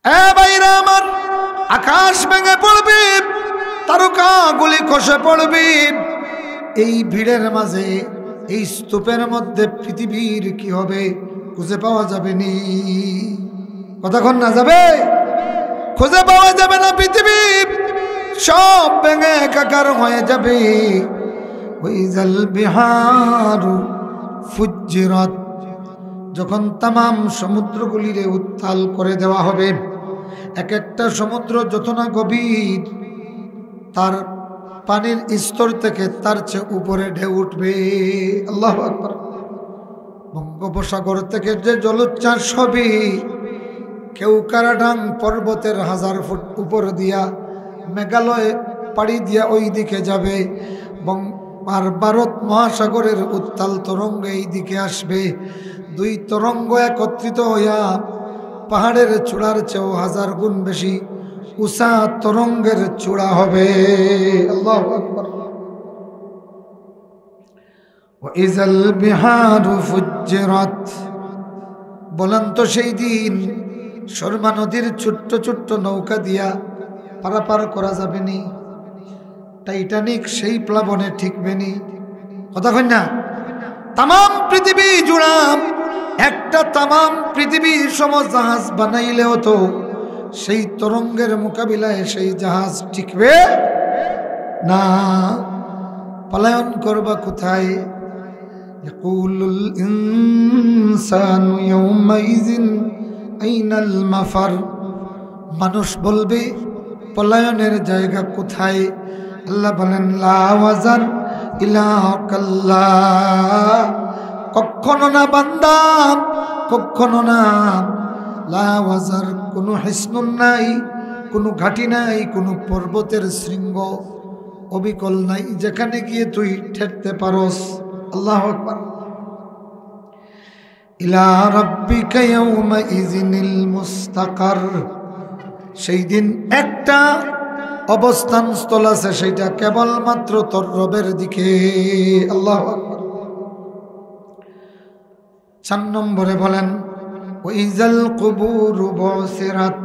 এ ভাইরা আমার, আকাশ ভেঙে পড়বে, তারকাগুলি খসে পড়বে। এই ভিড়ের মাঝে, এই স্তূপের মধ্যে পৃথিবীর কি হবে খুঁজে পাওয়া যাবে নি? কতক্ষণ না যাবে, খুঁজে পাওয়া যাবে না। পৃথিবী সব ভেঙে একাকার হয়ে যাবে। ওয়াইজাল বিহারু ফুজ্জিরাত, যখন তাম সমুদ্রগুলিরে উত্তাল করে দেওয়া হবে, এক একটা সমুদ্র যত না গভীর, তার পানির স্তর থেকে তার চেয়ে উপরে ঢেউ উঠবে। আল্লাহু আকবার। বঙ্গোপসাগর থেকে যে জলোচ্ছ্বাস হবে, কেউ কারাডাং পর্বতের 1000 ফুট উপর দিয়া মেঘালয় পাড়ি দিয়া ওই দিকে যাবে, আর ভারত মহাসাগরের উত্তাল তরঙ্গ এই দিকে আসবে। দুই তরঙ্গ একত্রিত হইয়া পাহাড়ের চূড়ার চেয়েও 1000 গুণ বেশি উষা তরঙ্গের চূড়া হবে। আল্লাহু আকবার। ওয়াইজাল বিহারু ফুজ্জিরাত, বলেন তো সেই দিন শর্মা নদীর ছোট্ট ছোট্ট নৌকা দিয়া পারাপার করা যাবে নি? টাইটানিক সেই প্লাবনে ঠিকবেনি? কথা কই না? তাম পৃথিবী জুড়া একটা তাম পৃথিবীর সম জাহাজ বানাইলেও তো সেই তরঙ্গের মোকাবিলায় সেই জাহাজ টিকবে না। পলায়ন করবা কোথায়? ইয়াকুলুল ইনসানু ইয়াউমাইযিন আইনাল মাফার, মানুষ বলবে পলায়নের জায়গা কোথায়? আল্লাহ বলেন লা ওয়াজার ইলা কাল্লাহ, কখনো না বান্দা, কখনো না। লা ওয়াজার, কোনো হিসনুন নাই, কোনো ঘাটি নাই, কোনো পর্বতের শৃঙ্গ অবিকল নাই যেখানে গিয়ে তুই ঠেকতে পারস। আল্লাহু আকবার। ইলা রাব্বিকা ইয়াউমাইযিনিল মুস্তাকার, সেই দিন একটা অবস্থান স্থল আছে, সেটা কেবলমাত্র তোর রবের দিকে। আল্লাহু আকবার। 4 নম্বরে বলেন ওয়াইজাল কুবুরু বুসিরাত,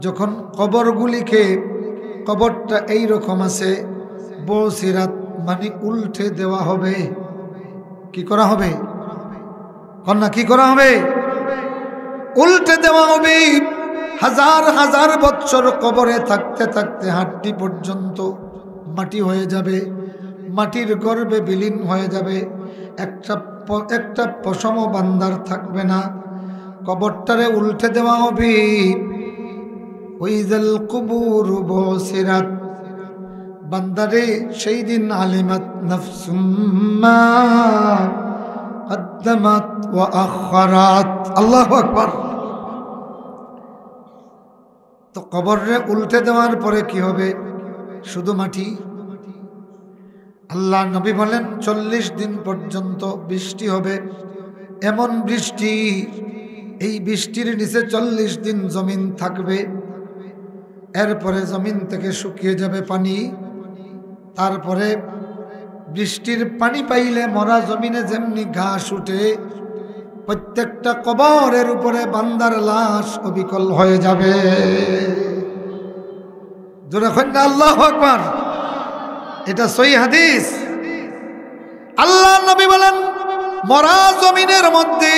যখন কবরগুলিকে, কবরটা এই রকম আছে, বুসিরাত মানে উল্টে দেওয়া হবে। কি করা হবে? কন্যা কি করা হবে? উল্টে দেওয়া হবে। 1000 1000 বছর কবরে থাকতে থাকতে হাড্ডি পর্যন্ত মাটি হয়ে যাবে, মাটির গর্ভে বিলীন হয়ে যাবে, একটা পশম বান্দার থাকবে না। কবরটারে উল্টে দেওয়া হবে। ওয়াইজাল কুবুরু বুসিরাত, বান্দারে সেই দিন আলিমাত নাফসুম মা কদ্দামাত ওয়া আখারাত। আল্লাহু আকবার। তো কবরে উল্টে দেওয়ার পরে কি হবে? শুধু মাটি। আল্লাহ নবী বলেন 40 দিন পর্যন্ত বৃষ্টি হবে, এমন বৃষ্টি, এই বৃষ্টির নিচে 40 দিন জমিন থাকবে। এরপরে জমিন থেকে শুকিয়ে যাবে পানি। তারপরে বৃষ্টির পানি পাইলে মরা জমিনে যেমনি ঘাস উঠে, প্রত্যেকটা কবরের উপরে বান্দার লাশ অবিকল হয়ে যাবে। যখন আল্লাহু আকবার। এটা সহিহ হাদিস। আল্লাহ নবী বলেন মরা জমিনের মধ্যে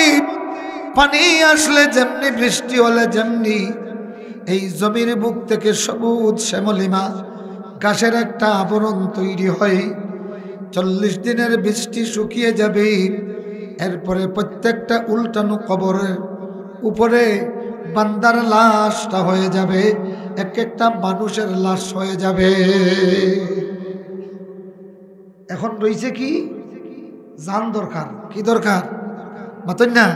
পানি আসলে যেমনি, বৃষ্টি হলে যেমনি এই জমির বুক থেকে সবুজ শ্যামলিমা ঘাসের একটা আবরণ তৈরি হয়, 40 দিনের বৃষ্টি শুকিয়ে যাবে। এরপরে প্রত্যেকটা উল্টানো কবরের উপরে বান্দার লাশটা হয়ে যাবে, এক একটা মানুষের লাশ হয়ে যাবে। এখন রয়েছে কি? জান দরকার। কি দরকার? মাতন না।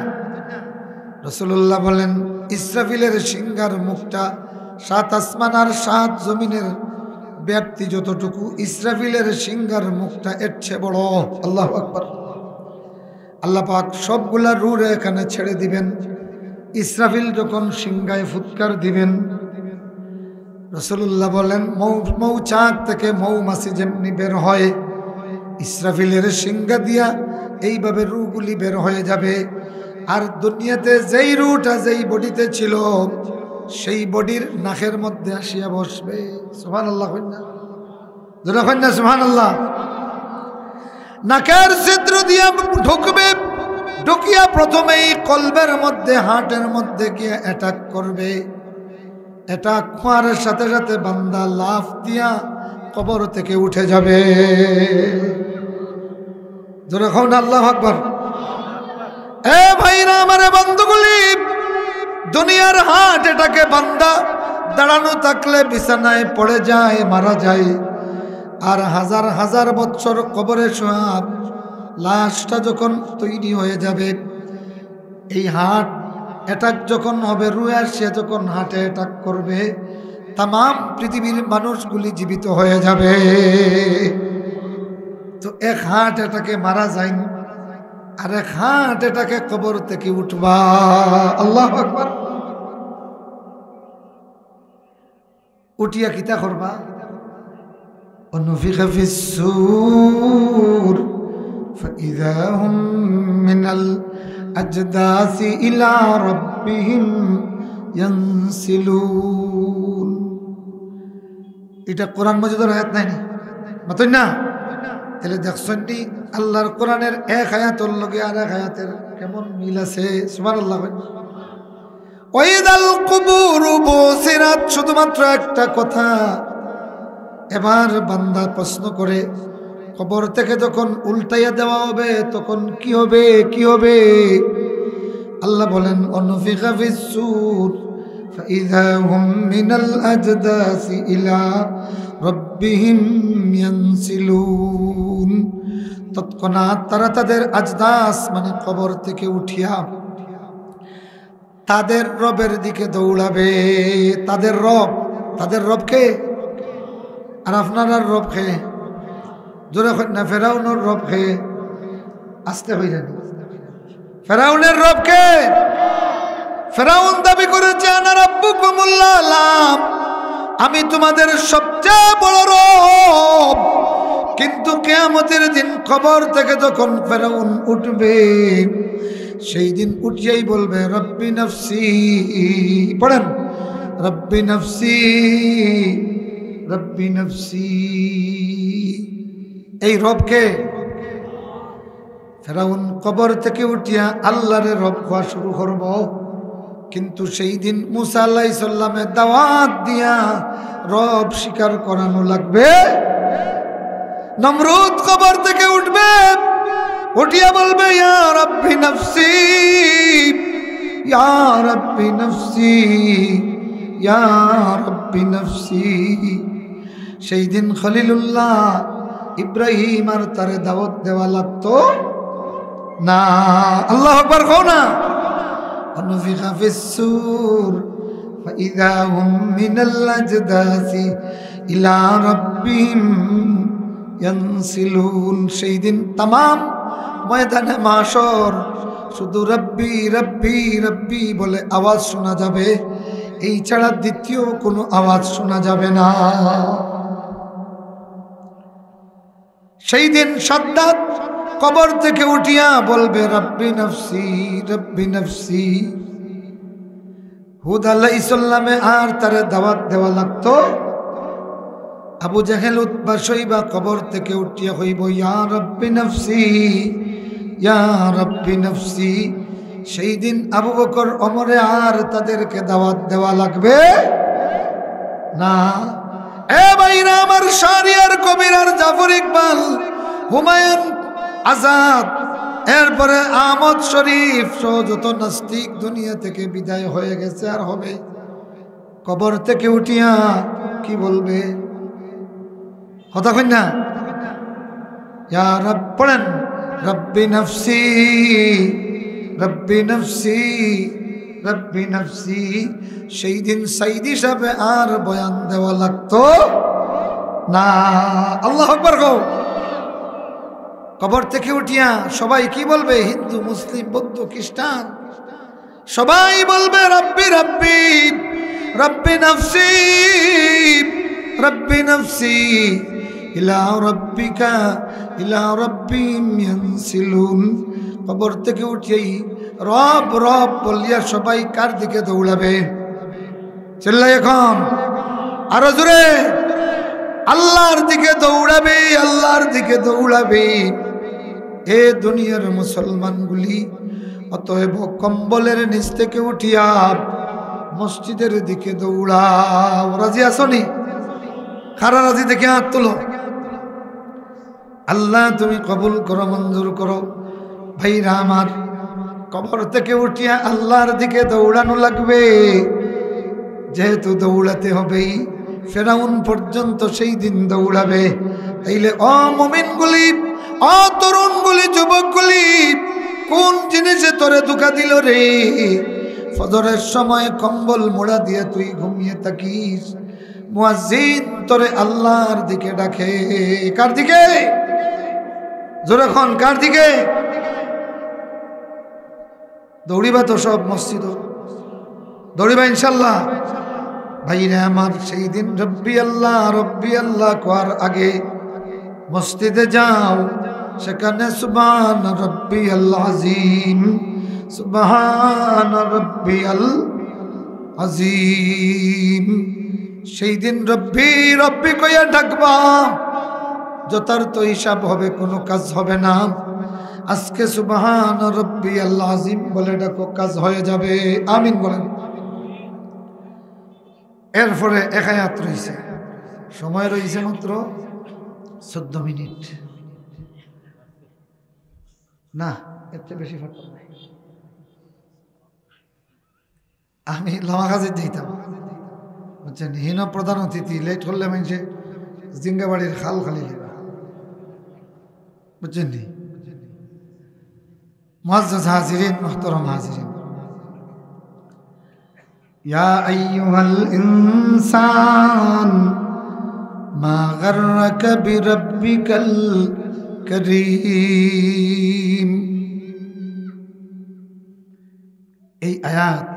রাসূলুল্লাহ বলেন ইসরাফিলের সিংহার মুখটা 7 আসমান আর 7 জমিনের ব্যাপ্তি যতটুকু, ইসরাফিলের সিংহার মুখটা এর চেয়ে বড়। আল্লাহু আকবার। আল্লাহ পাক সবগুলা রূহ এখানে ছেড়ে দিবেন। ইসরাফিল যখন সিংহায় ফুৎকার দিবেন, রাসূলুল্লাহ বলেন মৌচাক থেকে মৌমাছি যেমনি বের হয়, ইসরাফিলের সিংহা দিয়া এইভাবে রূহগুলি বের হয়ে যাবে। আর দুনিয়াতে যেই রূহটা যেই বডিতে ছিল, সেই বডির নাকের মধ্যে আসিয়া বসবে। সুবহানাল্লাহ কইনা, যারা কইনা সুবহানাল্লাহ। নাকের ছিদ্র দিয়া ঢুকবে, ঢুকিয়া প্রথমেই কলবের মধ্যে, হার্টের মধ্যে গিয়ে অ্যাটাক করবে। অ্যাটাক করার সাথে সাথে বান্দা লাফ দিয়া কবর থেকে উঠে যাবে। যারা কইনা আল্লাহু আকবার। এ ভাইরা আমার, বন্ধুগুলি, দুনিয়ার হার্ট এটাকে বান্দা দাঁড়ানো থাকলে বিছানায় পড়ে যায়, মারা যায়। আর হাজার হাজার বছর কবরে শোয়া লাশটা যখন তৈরি হয়ে যাবে, এই হার্ট অ্যাটাক যখন হবে, রুহে সে যখন হার্টে অ্যাটাক করবে, তাম পৃথিবীর মানুষগুলি জীবিত হয়ে যাবে। তো এক হার্ট এটাকে মারা যায়, আর এক হার্ট এটাকে কবর থেকে উঠবা। আল্লাহু আকবার। উঠিয়া কিতা করবা? ونفخ في الصور فإذا هم من الأجداث إلى ربهم ينسلون। এটা কোরআন মাজিদের আয়াত নাই মাতই না? তাহলে দেখছেন নি আল্লাহর কোরআনের এক আয়াতের লগে আর এক আয়াতের কেমন মিল আছে। সুবহানাল্লাহ। ওয়াইদাল কুবুরু বুসিরাত, শুধুমাত্র একটা কথা। এবার বান্দা প্রশ্ন করে, কবর থেকে যখন উল্টাইয়া দেওয়া হবে তখন কি হবে, কি হবে? আল্লাহ বলেন, অনুফিখা ফিস-সূর ফাইযা হুম মিনাল আজদাসি ইলা রাব্বিহিম ইয়ানসিলুন। তৎক্ষণাৎ তারা তাদের আজদাস মানে কবর থেকে উঠিয়া তাদের রবের দিকে দৌড়াবে। তাদের রব, তাদের রবকে, আর আপনার রব খে জোরে না, ফেরাউনের রব খে, আসতে হইলেন। ফেরাউনের রবকে, ফেরাউন দাবি করেছে আনা রাব্বুকুমুল আ'লা, আমি তোমাদের সবচেয়ে বড় রব। কিন্তু কিয়ামতের দিন কবর থেকে যখন ফেরাউন উঠবে, সেই দিন উঠিয়াই বলবে রব্বি নফসি, পড়েন রব্বি নফসি রব্বি নফসি। এই রবকে ফেরাউন কবর থেকে উঠিয়া আল্লাহরে রব হওয়া শুরু করব। কিন্তু সেই দিন মুসা আলাইহিস সালামের দাওয়াত দিয়া রব স্বীকার করানো লাগবে। নমরুদ কবর থেকে উঠবে, উঠিয়া বলবে ইয়া রব্বি নফসি, ইয়া রব্বি নফসি, ইয়া রব্বি নফসি। সেই দিন খলিলুল্লাহ ইব্রাহিম আর তারে দাওয়াত দেওয়া লাগতো না। আল্লাহু আকবার কও না। অনুফিখা ফিস-সূর ফাইযা হুম মিনাল আজদাসি ইলা রাব্বিহিম ইয়ানসিলুন। সেই দিন তামাম ময়দানে মাশর শুধু রব্বি রব্বি রব্বি বলে আওয়াজ শোনা যাবে, এই ছাড়া দ্বিতীয় কোনো আওয়াজ শোনা যাবে না। সেই দিন সাদ্দাত কবর থেকে উঠিয়া বলবে রব্বি নফসি রব্বি নফসি। হুদ আলাইহিস সালামে আর তারে দাওয়াত দেওয়া লাগতো। আবু জাহেল উতবা শৈবা কবর থেকে উঠিয়া হইব ইয়া রব্বি নফসি, ইয়া রব্বি নফসি। সেই দিন আবু বকর ওমরে আর তাদেরকে দাওয়াত দেওয়া লাগবে না। এ ভাইরা আমার, শাহরিয়ার কবির আর জাফর ইকবাল, হুমায়ুন আজাদ, এরপরে আহমদ শরীফ সহ যত নাস্তিক দুনিয়া থেকে বিদায় হয়ে গেছে আর হবে, কবর থেকে উঠিয়া কি বলবে? কথা কই না? ইয়া রব, পড়েন রব্বি নফসি রব্বি নফসি রব্বি নফসি। সেই দিন সাইদি সাহেবে আর বয়ান দেওয়া লাগতো না। আল্লাহু আকবার গো। কবর থেকে উঠিয়া সবাই কি বলবে? হিন্দু, মুসলিম, বৌদ্ধ, খ্রিস্টান সবাই বলবে রব্বি রব্বি রব্বি নফসি রব্বি নফসি ইলা রাব্বিকা ইলা রাব্বিহিম ইয়ানসিলুন। কবর থেকে উঠেই রব রব বলিয়া সবাই কার দিকে দৌড়াবে? চিল্লাই এখন আরো জোরে, আল্লাহর দিকে দৌড়াবে, আল্লাহর দিকে দৌড়াবে। এ দুনিয়ার মুসলমানগুলি, অতএব কম্বলের নিচ থেকে উঠিয়া মসজিদের দিকে দৌড়াও। রাজি আসনি? কারা রাজি দেখে হাত তোলো। আল্লাহ তুমি কবুল করো, মঞ্জুর করো। ভাইরা আমার, কবর থেকে উঠিয়া আল্লাহর দিকে দৌড়ানো লাগবে। যেহেতু দৌড়াতে হবেই, ফেরাউন পর্যন্ত সেই দিন দৌড়াবে। তাইলে মুমিনগুলি, তরুণগুলি, যুবকগুলি, কোন জিনিসে তোরে ধোঁকা দিল রে? ফজরের সময় কম্বল মোড়া দিয়ে তুই ঘুমিয়ে থাকিস, মুয়াজ্জিন তোরে আল্লাহর দিকে ডাকে। কার দিকে? জোরে খন, কার দিকে? দৌড়িবা তো সব মসজিদ, দৌড়িবা ইনশাল্লাহ। ভাইরা আমার, সেই দিন রব্বি আল্লাহ কোয়ার আগে মসজিদে যাও, সেখানে সুবহান রব্বিয়াল আযীম, সুবহান রব্বিয়াল আযীম। সেই দিন রব্বি রব্বি কইয়া ডাকবা, যথার্থ হিসাব হবে, কোনো কাজ হবে না। আজকে সুবহান রব্বিয়াল আযীম বলে ডাকো, কাজ হয়ে যাবে। আমিন বলেন। এরপরে এক আয়াত রয়েছে, সময় রয়েছে মাত্র 14 মিনিট। না, এর চেয়ে বেশি ফাটল নাই। আমি লামাগাজে দিতাম, বুঝছেন? হীন প্রধান অতিথি লেট করলে মানুষে জিঙ্গাবাড়ির খাল খালি লেবা, বুঝছেন নি? মুআজ্জাজ হাজিরিন, মুহতারাম হাজিরিন, ইয়া আইয়ুহাল ইনসান মা গাররাকা বিরাব্বিকাল করিম। এই আয়াত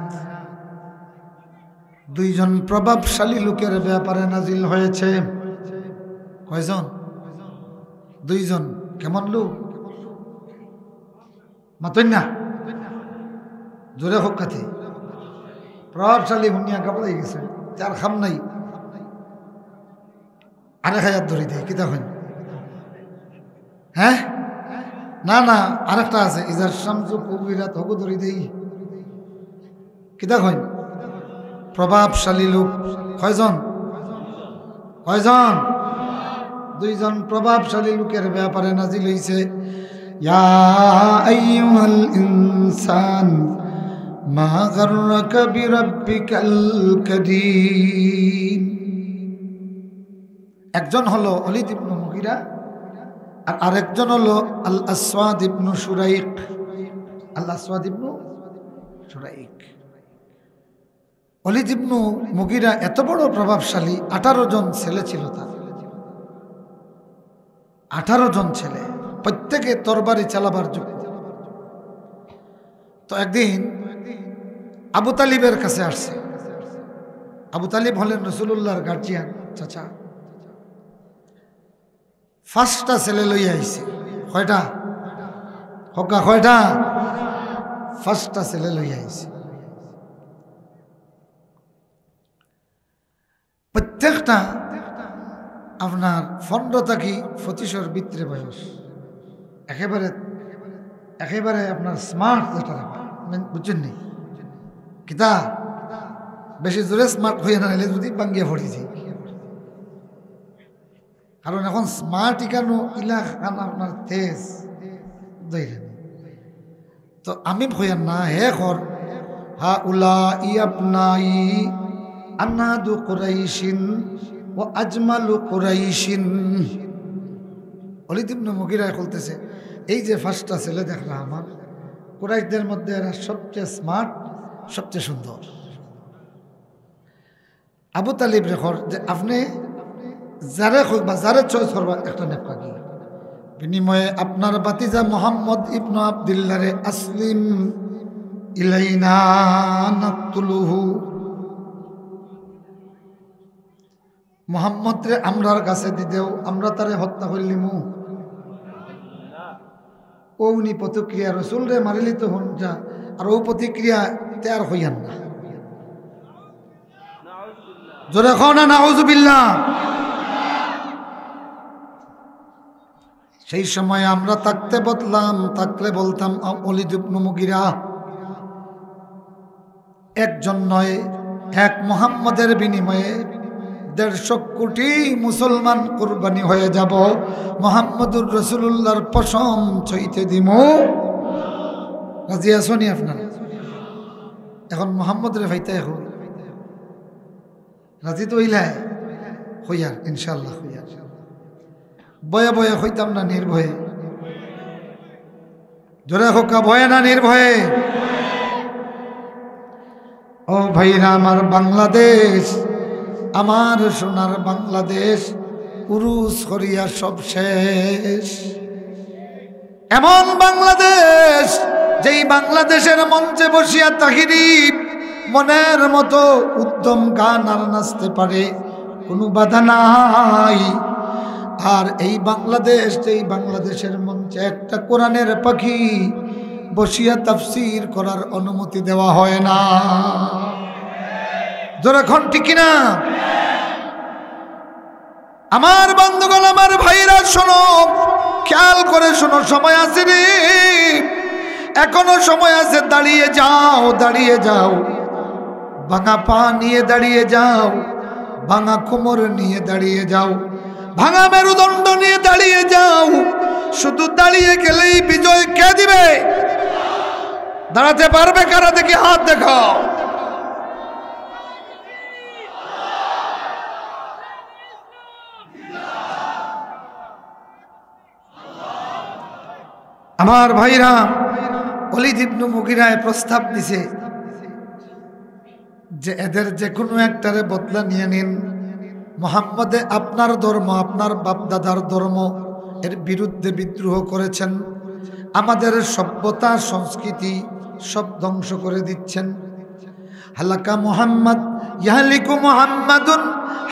দুইজন প্রভাবশালী লোকের ব্যাপারে নাজিল হয়েছে। কয়জন? দুইজন। কেমন লোক? মাতই না, জোরে হোক কাথে। প্রভাবশালী হুনিয়া কাপড়াই গেছে, চার খাম নাই। আরেক হাজার ধরে দেয়, কি দেখেন? হ্যাঁ, না না, আরেকটা আছে, ইজার শামসু কুবিরাত হকু ধরে দেই, কি দেখেন? প্রভাবশালী লোক কয়জন? কয়জন? দুইজন প্রভাবশালী লোকের ব্যাপারে নাজিল হইছে। ইয়া আইয়ুহাল ইনসান মা গাররাকা বিরাব্বিকাল করিম। একজন হলো ওলীদ ইবনে মুগীরা, আর আরেকজন হলো আল আসওয়াদ ইবনে শুরাইক। আল আসওয়াদ ইবনে শুরাইক। ওলীদ ইবনে মুগীরা এত বড় প্রভাবশালী, 18 জন ছেলে ছিল তার। 18 জন ছেলে, প্রত্যেকে তরবারি চালাবার যোগ্য। তো একদিন আবু তালিবের কাছে আসছে। আবু তালিব হলেন রাসূলুল্লাহর গার্জিয়ান, চাচা। ফার্স্টটা ছেলে লইয়া আইছে। কয়টা? হকা কয়টা? ফার্স্টটা ছেলে লইয়া আইছে। প্রত্যেকটা আপনার 15 থেকে 25 ভিতরে বয়স। একেবারে আপনার স্মার্ট, যেটা বুঝছেন নি? কিতা বেশি জোরে স্মার্ট হইয়া না হলে যদি বাঙ্গিয়া পড়িছি, কারণ এখন স্মার্ট ইকানো ইলা খান আপনার তেজ ধরেন। তো আমি হইয়া না, হে কর হা উলা ই আপনাই আনাদু কুরাইশিন ও আজমালু কুরাইশিন। ওলীদ ইবনে মুগীরা বলতেছে, এই যে ফার্স্টটা ছেলে দেখলাম আমার, কুরাইশদের মধ্যে এরা সবচেয়ে স্মার্ট, সবচেয়ে সুন্দর। আবু তালিব রেখর যে আপনি যারে হোক বা যারে চয়েস করবা একটা নেপকা কি বিনিময়ে আপনার বাতিজা মোহাম্মদ ইবনে আব্দুল্লাহরে আসলিম ইলাইনা নাকতুলুহু। মোহাম্মদ রে আমরার কাছে দিদেও, আমরা তারে হত্যা করলিমু। ও উনি প্রতিক্রিয়া, রসুল রে মারিলি তো হন যা, আর ও প্রতিক্রিয়া তৈয়ার হইয়ান না। জোরে খাও না নাউজুবিল্লাহ। সেই সময় আমরা থাকলে বলতাম ওয়ালিদ ইবনে মুগিরা একজন নয়, এক মুহাম্মদের বিনিময়ে 150 কোটি মুসলমান কুরবানি হয়ে যাব, মুহাম্মদুর রাসূলুল্লাহর পশম ছইতে দিমু। রাজি আছেন আপনারা? এখন মুহাম্মদের ভাইতে এখন রাজি তো হইলাই হইয়ার ইনশাআল্লাহ হইয়ার। বয়ে বয়ে হইতাম না নির্ভয়ে। জোরে হোকা ভয়ে না নির্ভয়ে। ও ভাইরা আমার বাংলাদেশ, আমার সোনার বাংলাদেশ, উরুস করিয়া সব শেষ। এমন বাংলাদেশ যেই বাংলাদেশের মঞ্চে বসিয়া তাহিরি মনের মতো উদ্যম গান আর নাচতে পারে, কোনো বাধা নাই। আর এই বাংলাদেশ, যেই বাংলাদেশের মঞ্চে একটা কোরআনের পাখি বসিয়া তাফসীর করার অনুমতি দেওয়া হয় না। যখন ঠিক কিনা আমার বন্ধুগণ, আমার ভাইরা শোনো, খেয়াল করে শোনো, সময় আছে রে, এখনো সময় আছে। দাঁড়িয়ে যাও, দাঁড়িয়ে যাও, ভাঙা পা নিয়ে দাঁড়িয়ে যাও, ভাঙা কোমর নিয়ে দাঁড়িয়ে যাও, ভাঙা মেরুদণ্ড নিয়ে দাঁড়িয়ে যাও। শুধু দাঁড়িয়ে গেলেই বিজয় কে দিবে? দাঁড়াতে পারবে কারা? দেখি হাত দেখাও। আমার ভাইরা, ওয়ালিদ ইবনে মুগিরায় প্রস্তাব দিছে যে এদের যে কোনো একটারে বদলা নিয়ে নিন। মুহাম্মদে আপনার ধর্ম, আপনার বাপদাদার ধর্ম এর বিরুদ্ধে বিদ্রোহ করেছেন, আমাদের সভ্যতা সংস্কৃতি সব ধ্বংস করে দিচ্ছেন। হালাকা মুহাম্মদ ইয়াহলিকু মুহাম্মাদুন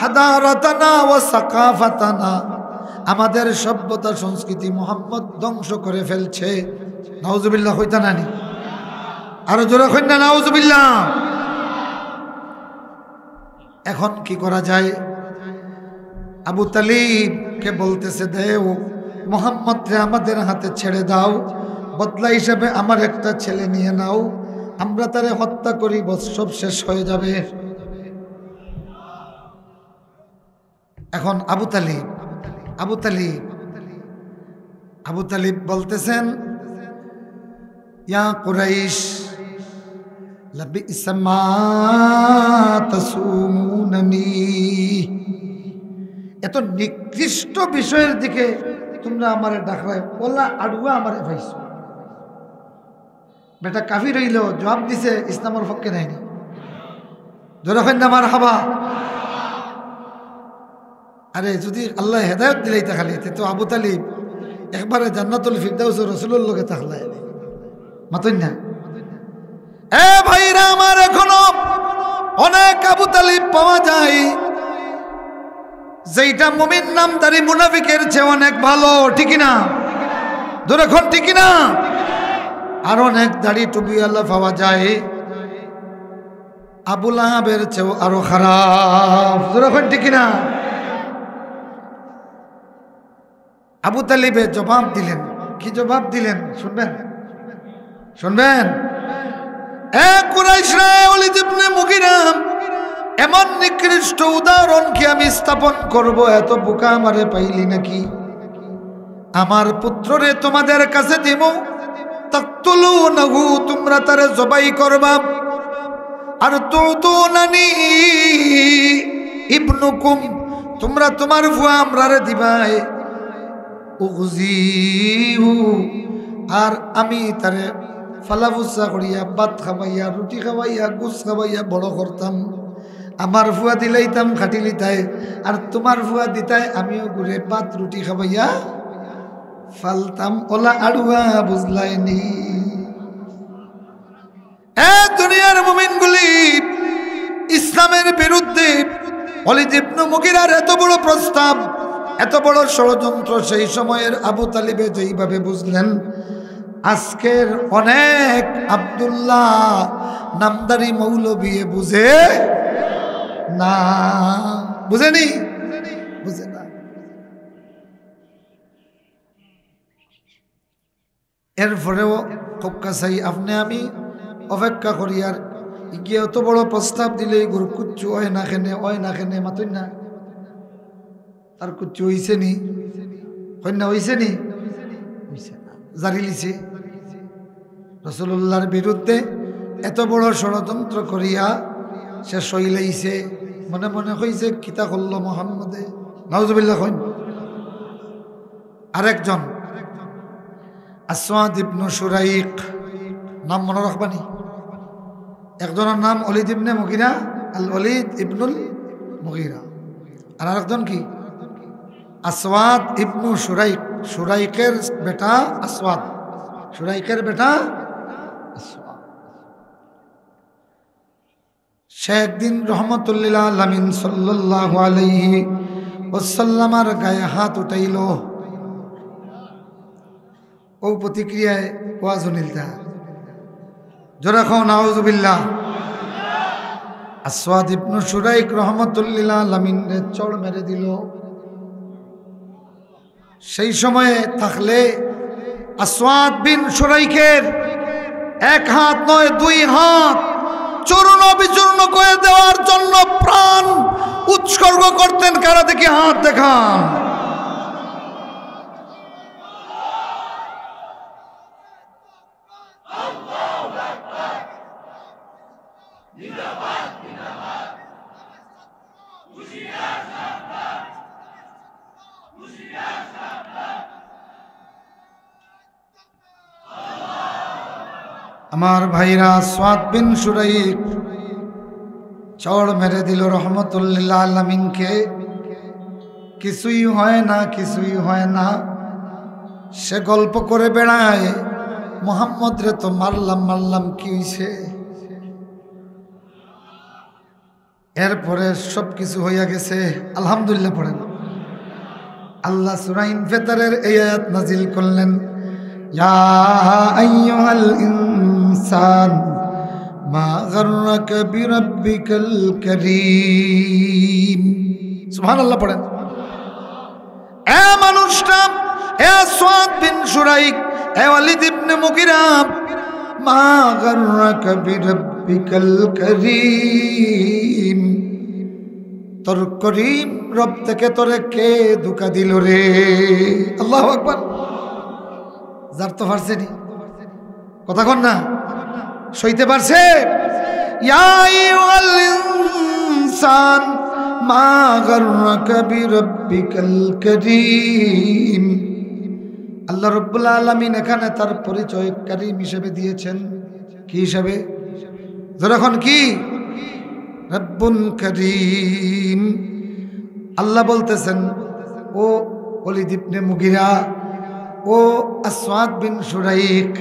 হাদারাতানা ওয়া সাকাফাতানা, আমাদের সভ্যতা সংস্কৃতি মুহাম্মদ ধ্বংস করে ফেলছে। নাউজুবিল্লাহ হইতা নানি? আরো জোরে কইন না নাউজুবিল্লাহ। এখন কি করা যায়? আবু তালিবকে বলতেছে, দেও মুহাম্মদ রে আমাদের হাতে ছেড়ে দাও, বদলা হিসেবে আমার একটা ছেলে নিয়ে নাও, আমরা তারে হত্যা করি, সব শেষ হয়ে যাবে। এখন আবু তালিব বলতেছেন, ইয়া কুরাইশ লাবি'সা মা তাসুমুনানি, এত নিকৃষ্ট বিষয়ের দিকে তোমরা আমারে ডাকরাই, ওলা আড়ুয়া আমারে পাইছো। বেটা কাফির হইল, জবাব দিছে ইসলামের পক্ষে নাইনি। যখন আমার হাবা, আরে যদি আল্লাহ হেদায়ত দিলেই তাহলে তো আবু তালিব একবারে জান্নাতুল ফিরদাউস রাসূলুল্লাহর লগে তাহলে মাতই না। এ ভাইরা আমার, এখনো অনেক আবু তালিব পাওয়া যায় যেটা মুমিন নামদারি মুনাফিকের চেয়ে অনেক ভালো, ঠিক না? যখন ঠিক না, আর অনেক দাড়ি টুপি আল্লাহ পাওয়া যায় আবু লাহাবের চেয়েও আরো খারাপ, যখন ঠিক না। আবু তালিবে জবাব দিলেন, কি জবাব দিলেন শুনবেন? এ কুরাইশরা, ওয়ালিদ ইবনে মুগিরা, এমন নিকৃষ্ট উদাহরণ কি আমি স্থাপন করব? এত বোকা আমারে পাইলি নাকি? আমার পুত্ররে তোমাদের কাছে দিব, তাকতুলুনাহু, তোমরা তারে জবাই করবা, আর তুতুনানি ইবনুকুম, তোমরা তোমার ফুয়া আমরারে দিবাই, উগজিহু, আর আমি তারে ফালাফুসা করিয়া ভাত খাওয়াইয়া, রুটি খাওয়াইয়া, গুছ খাওয়াইয়া বড় করতাম। আমার ফুয়া দিলাইতাম খাটি লিতায়, আর তোমার ফুয়া দিতায় আমিও ঘুরে ভাত রুটি খাওয়াইয়া ফালতাম। ওলা আড়ুয়া, বুঝলাইনি? এ দুনিয়ার মুমিনগুলি, ইসলামের বিরুদ্ধে ওয়ালিদ ইবনে মুগিরার এত বড় প্রস্তাব, এত বড় ষড়যন্ত্র সেই সময়ের আবু তালিবে যেইভাবে বুঝলেন, আজকের অনেক আব্দুল্লাহ নামদারি মৌলবী বুঝে না। বুঝেনি? বুঝে না। এরপরেও কক্কা চাই আপনি আমি অপেক্ষা করি আর গিয়ে অত বড় প্রস্তাব দিলে গরু কুচ্ছু হয় না খেনে মাতুন না আর কুচ্ছু হইছে নি কন্যা হইছে নি জারি লিছে রাসূলুল্লাহর বিরুদ্ধে এত বড় ষড়যন্ত্র করিয়া সে সইলাইছে মনে মনে কইছে কিতা করল মুহাম্মদে নাউজুবিল্লাহ। কইন আরেকজন আসওয়াদ ইবনে শুরাইক নাম মনে রাখবানি। একজনের নাম ওলীদ ইবনে মুগীরা আল ওলীদ ইবনুল মুগীরা আর আরেকজন কি আসওয়াদ ইবনু শুরাইক শুরাইকের বেটা আসওয়াদ শুরাইকের বেটা আসওয়াদ। সে একদিন রহমতুল্লিল আলামিন সাল্লাল্লাহু আলাইহি ওয়াসাল্লামের গায়ে হাত উঠাইল। ও প্রতিক্রিয়ায় ওয়াজ নিলতা জোরে খাও নাউজুবিল্লাহ। আসওয়াদ ইবনু শুরাইক রহমতুল্লিল আলামিন রে চড় মেরে দিল। সেই সময়ে থাকলে আসওয়াদ বিন শুরাইকের এক হাত নয় দুই হাত চূর্ণ বিচূর্ণ করে দেওয়ার জন্য প্রাণ উৎসর্গ করতেন। কারা দেখি হাত দেখান। আমার ভাইরা আসওয়াদ বিন শুরাইক চড় মেরে দিল রহমতুল্লিল আলামিনকে। কিছুই হয় না কিছুই হয় না। সে গল্প করে বেড়ায় মুহাম্মদ রে তো মারলাম কি হইছে। এরপরে সব কিছু হইয়া গেছে আলহামদুলিল্লাহ পড়েন। আল্লাহ সূরা ইনফিতারের এই আয়াত নাজিল করলেন ইয়া আইয়ুহাল ইনসান মা গাররাকা বিরাব্বিকাল কারীম। সুবহানাল্লাহ পড়েন। এ মানুষটা এ আসওয়াদ বিন শুরাইক এ ওলীদ ইবনে মুগীরা মা গাররাকা বিরাব্বিকাল কারীম। তোর করিম রব থেকে তোরে কে ধোঁকা দিল রে। আল্লাহু আকবার। যার তো পারছে নি কথা কন না সইতে পারছে। ইয়া আইয়ুহাল ইনসান মা গাররাকা বিরাব্বিকাল কারীম। আল্লাহ রাব্বুল আলামিন এখানে তার পরিচয় কারীম হিসেবে দিয়েছেন। কি হিসেবে? যখন কি রব্বুন কারীম। আল্লাহ বলতেছেন ও ওলীদ ইবনে মুগীরা ও আসওয়াদ বিন শুরাইক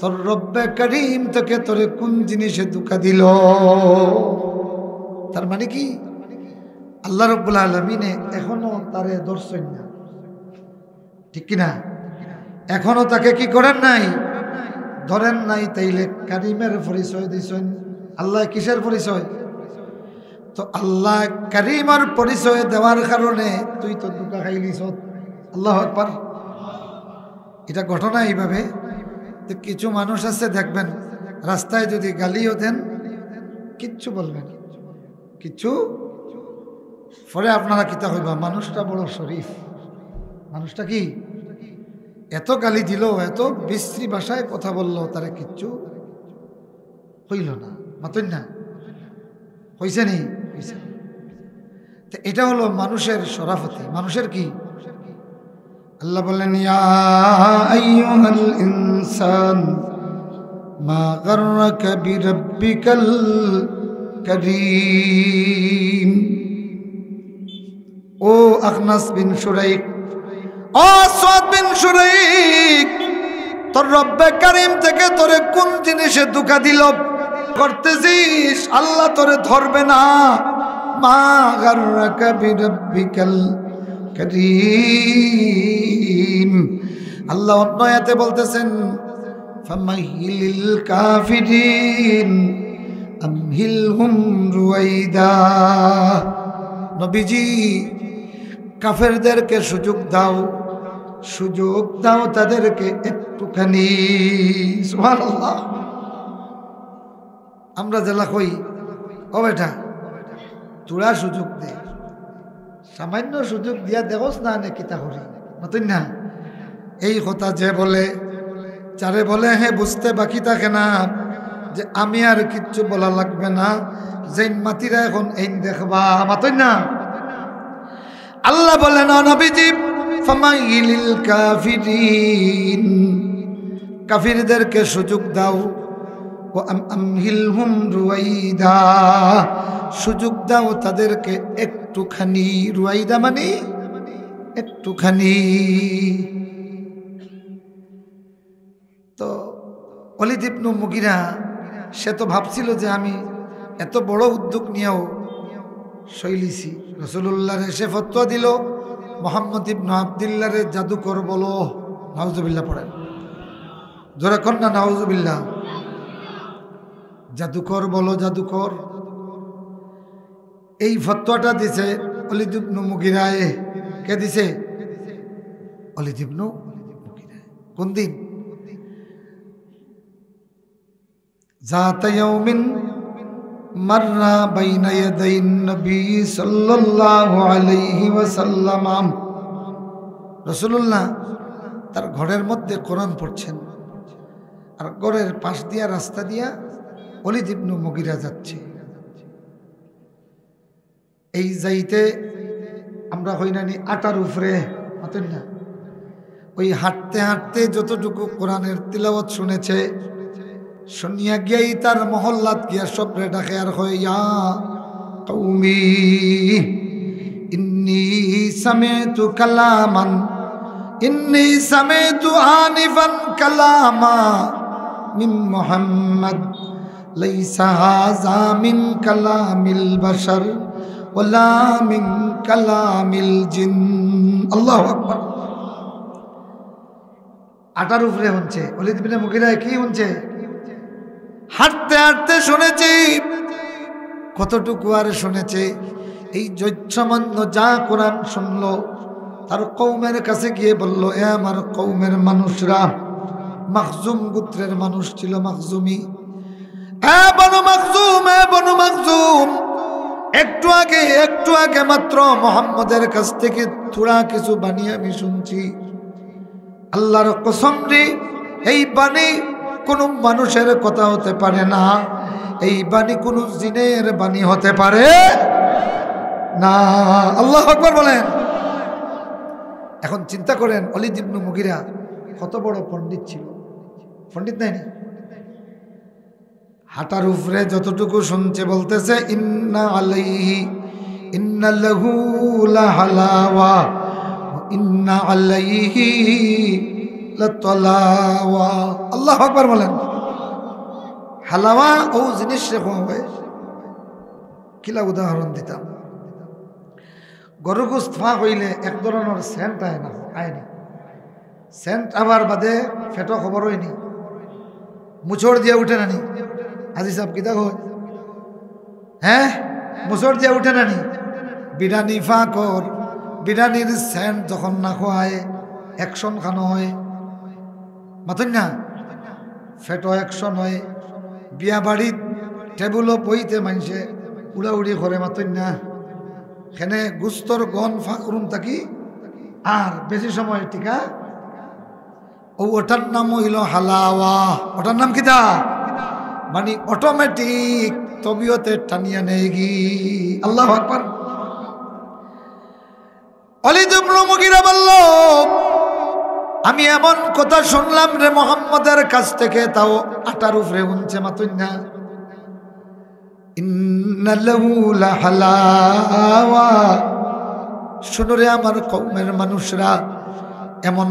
তোর রব্বে কারীম তোকে তোরে কোন জিনিসে ধোঁকা দিল। তার মানে কি আল্লাহ রাব্বুল আলামিনে এখনো তারে ধরছেন না, ঠিক কিনা? এখনো তাকে কি করেন নাই? ধরেন নাই। তাইলে কারীমের পরিচয় দিছেন। আল্লাহ কিসের পরিচয়? তো আল্লাহ কারীমের পরিচয় দেওয়ার কারণে তুই তো ধোঁকা খাইলিস। আল্লাহু আকবার। এটা ঘটনা এইভাবে। তো কিছু মানুষ আছে দেখবেন রাস্তায় যদি গালিও দেন কিচ্ছু বলবেন কিচ্ছু। পরে আপনারা কিতা হইবা মানুষটা বড় শরীফ, মানুষটা কি এত গালি দিল, এত বিশ্রী ভাষায় কথা বলল, তারা কিচ্ছু হইল না। মাতই না হইছে নি? এটা হলো মানুষের শরাফতি। মানুষের কি? আল্লাহ বললেন ইয়া আইয়ুহাল ইনসান মা গাররাকা বিরাব্বিকাল কারীম। ও আখনাস বিন শুরাইক ও আসওয়াদ বিন শুরাইক তোর রব্বে কারীম থেকে তোরে কোন জিনিসে ধোঁকা দিল করতেছিস? আল্লাহ তোরে ধরবে না। মা গাররাকা বিরাব্বিকাল কারীম। আল্লাহ অন্য আয়াতে বলতেছেন ফামাহিলিল কাফিরিন আমহিলহুম রুয়াইদা। নবীজি কাফেরদেরকে সুযোগ দাও, সুযোগ দাও তাদেরকে একটুখানি। সুবহানাল্লাহ। আমরা জেলা কই ও বেটা তোরা সুযোগ দে, সামান্য সুযোগ দিয়া দেখোস না নে কিতা করি মতন না। এই কথা যে বলে যারে বলে হে বুঝতে বাকি থাকে না যে আমি আর কিচ্ছু বলা লাগবে না, যে মাতিরা এখন এই দেখবা মতন না। আল্লাহ বলেন নবীজি ফামাইলিল কাফিরিন, কাফিরদেরকে সুযোগ দাও, ও আমহিলহুম রুয়াইদা, সুযোগ দাও তাদেরকে একটুখানি। রুয়াইদা মানে একটুখানি। তো ওয়ালিদ ইবনে মুগিরা সে তো ভাবছিল যে আমি এত বড় উদ্যোগ নিয়েও শৈলিছি। রাসূলুল্লাহর এসে ফতোয়া দিল মুহাম্মদ ইবনে আব্দুল্লাহরে জাদুকর বলো। নাউজুবিল্লাহ পড়েন জোরে কর না নাউজুবিল্লাহ। জাদুকর বলো, জাদুকর। এই ফতোয়াটা দিছে ওয়ালিদ ইবনে মুগিরায়ে। কে দিছে? ওয়ালিদ ইবনে মুগিরা। কোন দিন? যাতা ইয়াউমিন মাররা বাইনা ইয়াদাইন নবী সাল্লাল্লাহু আলাইহি ওয়াসাল্লাম। রাসূলুল্লাহ তার ঘরের মধ্যে কোরআন পড়ছেন, আর ঘরের পাশ দিয়া রাস্তা দিয়া ওয়ালিদ ইবনে মুগিরা যাচ্ছে। এই যাইতে আমরা হইনানি আটার উপরে হতেন না, ওই হাঁটতে হাঁটতে যতটুকু কোরআনের তিলাওয়াত শুনেছে, শুনিয়া গিয়াই তার মহল্লাত গিয়া সবরে ডাকে আর হয় ইয়া কওমি ইন্নী সামি'তু কালামান, ইন্নী সামি'তু আনিফান কালামা মিন মুহাম্মদ লাইসা হাযা মিন কালামিল বাশার ওয়ালা মিন কালামিল জিন। আল্লাহু আকবার। আটার উপরে হচ্ছে ওয়ালিদ ইবনে মুগিরা কি হচ্ছে? হাঁটতে হাঁটতে শুনেছি। কতটুকু আর শুনেছে? এই সামান্য যা কোরআন শুনলো তার কওমের কাছে গিয়ে বলল, এ আমার কওমের মানুষরা, মাখজুম গোত্রের মানুষ ছিল মাখজুমি, এ বনু মাখজুম, এ বনু মাখজুম, একটু আগে মাত্র মুহাম্মদের কাছ থেকে থোড়া কিছু বাণী আমি শুনছি। আল্লাহর কসম রে, এই বাণী কোনো মানুষের কথা হতে পারে না, এই বাণী কোনো জিনের বাণী হতে পারে না। আল্লাহু আকবার বলেন। এখন চিন্তা করেন ওয়ালিদ ইবনে মুগিরা কত বড় পণ্ডিত ছিল। পণ্ডিত নাই? হাঁটার উপরে যতটুকু শুনছে বলতেছে ইন্না আলাইহি ইন্না লাহু লাহালাওয়া ইন্না আলাইহি লাতালাওয়া। আল্লাহু আকবার বলেন। হালাওয়া ও জিনিস হবে কিলা উদাহরণ দিতাম। গরু গোস্ত ফা হইলে এক ধরনের সেন্ট আয়নি, সেন্ট আবার বাদে ফেটো খবর হয়নি, মুছড় দিয়ে উঠে নানি। আজি সাহেব কিতা হয়? হ্যাঁ, মুছড় দিয়ে উঠে নানি। বিরিয়ানি ফা কর, বিরিয়ানির সেন্ট যখন না খোয়ায় অ্যাকশন খানো হয় মাথুন না, ফেটো অ্যাকশন হয়। বিয়া বাড়িত টেবুলও বইতে মানুষে উড়াউড়ি করে মাথুন না, সেনে গুস্তর গন ফা করুন থাকি আর বেশি সময় টিকা। ওটার নাম হইল হালাওয়া। ওটার নাম কিতা? মানে অটোমেটিক তবিয়তে টানিয়া নেই গি। আল্লাহু আকবার। ওয়ালিদ ইবনে মুগিরা বলল, আমি এমন কথা শুনলাম রে মুহাম্মদের কাছ থেকে, তাও আটার উপরে উনছে মাতুন না। ইন্না লাহু লাহালাওয়া, শুনো রে আমার কওমের মানুষরা, এমন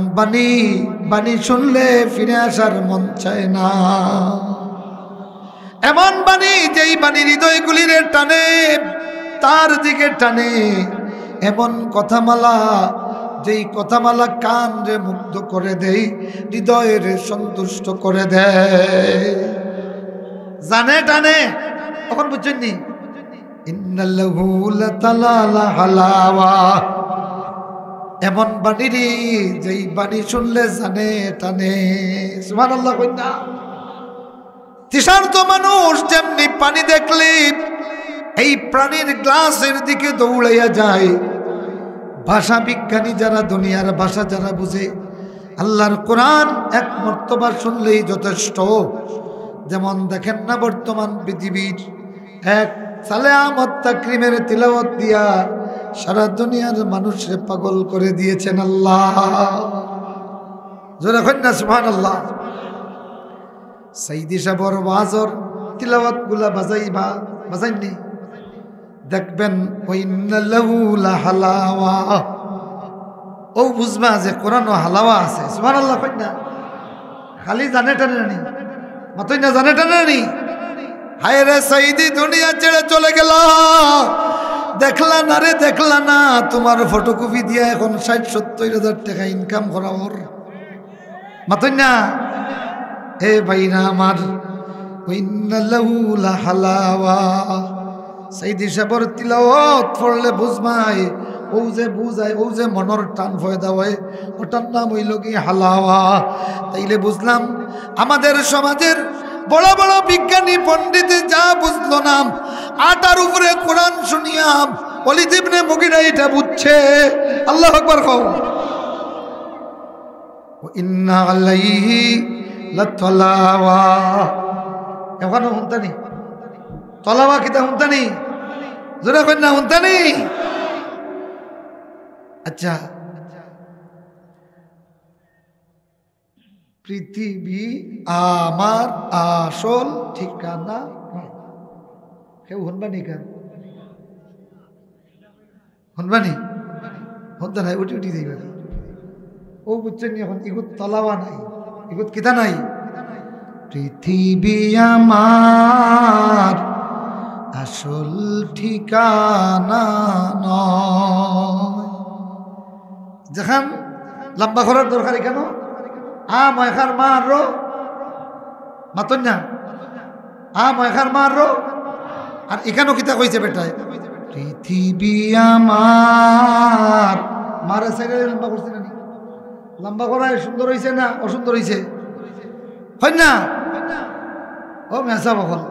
বাণী শুনলে ফিরে আসার মন চায় না। এমন বাণী, যেই বাণী হৃদয়গুলির টানে, তার দিকে টানে। এমন কথামালা, যেই কথামালা কান রে মুগ্ধ করে দেয়, হৃদয়ের সন্তুষ্ট করে দেয়। জানে টানে তখন বুঝছেন নি ইন্নাল্লাহু লাতালা হালাওয়া, এমন বাণী রে যেই বাণী শুনলে জানে টানে। সুবহানাল্লাহ কইনা। তৃষার্ত মানুষ যেমনি পানি দেখলে এই প্রাণীর গ্লাসের দিকে দৌড়াইয়া যায়, ভাষা বিজ্ঞানী যারা, দুনিয়ার ভাষা যারা বুঝে, আল্লাহর কোরআন এক মর্তবা শুনলেই যথেষ্ট। যেমন দেখেন না বর্তমান পৃথিবীর এক সালে আহমদ তাকরিমের তিলাওয়াত দিয়া সারা দুনিয়ার মানুষকে পাগল করে দিয়েছেন আল্লাহ। জোরে কন্যা সুবহানাল্লাহ। সাইদি সাহেবর ওয়াজর তিলাওয়াত গুলা বাজাইনি দেখবেন ওয়াইন্নাল্লাহু লাহালাওয়া, ও বুঝবা যে কোরআন হালাওয়া আছে। সুবহানাল্লাহ কন্যা। খালি জানে টানে নি মাতই না, জানে টানে নি। হায় রে সাইদি দুনিয়া ছেড়ে চলে গেল, দেখলা না রে, দেখলা না তোমার ফটোকপি দিয়া এখন ৬০-৭০ হাজার টাকা ইনকাম করা ওর। মাতই না এ ভাইরা আমার, ওয়াইন্নাল্লাহু লাহালাওয়া। সাইদি সাহেবর তিলাওয়াত পড়লে বুঝবাই ও যে বুঝায়, ও যে মনের টান ফয়দা হয়, ওটার নাম হইল কি হালাওয়া। তাইলে বুঝলাম আমাদের সমাজের বড় বড় বিজ্ঞানী পণ্ডিত যা বুঝলো না, আটার উপরে কোরআন শুনিয়াম ওয়ালিদ ইবনে মুগিরা এটা বুঝছে। আল্লাহু আকবার কও। ইন্না আলাইহি লাতালাওয়া, এখনো হুনতানি তলাওয়া কিতা হুনতানি, জোরে কন্যা হুনতানি। আচ্ছা, পৃথিবী আমার আসল ঠিকানা, কেউ শুনবানি? কেন শুনবানি? শুনতে নাই, উঠি উঠি যাইবা। ও বুঝছেন এখন ইগুত তলাওয়া নাই, ইগুত কিতা নাই। পৃথিবী আমার আসল ঠিকানা নয়। যেখান লম্বা করার দরকার কেন? ময়খার মারো মাতন না, ময়খার মারো। আর এখানেও কিতা কইছে বেটায়, পৃথিবী আমার মারে সাইডে লম্বা করছে না, লম্বা করায় সুন্দর হয়েছে না অসুন্দর হয়েছে? হয় না? ও মেসা বকল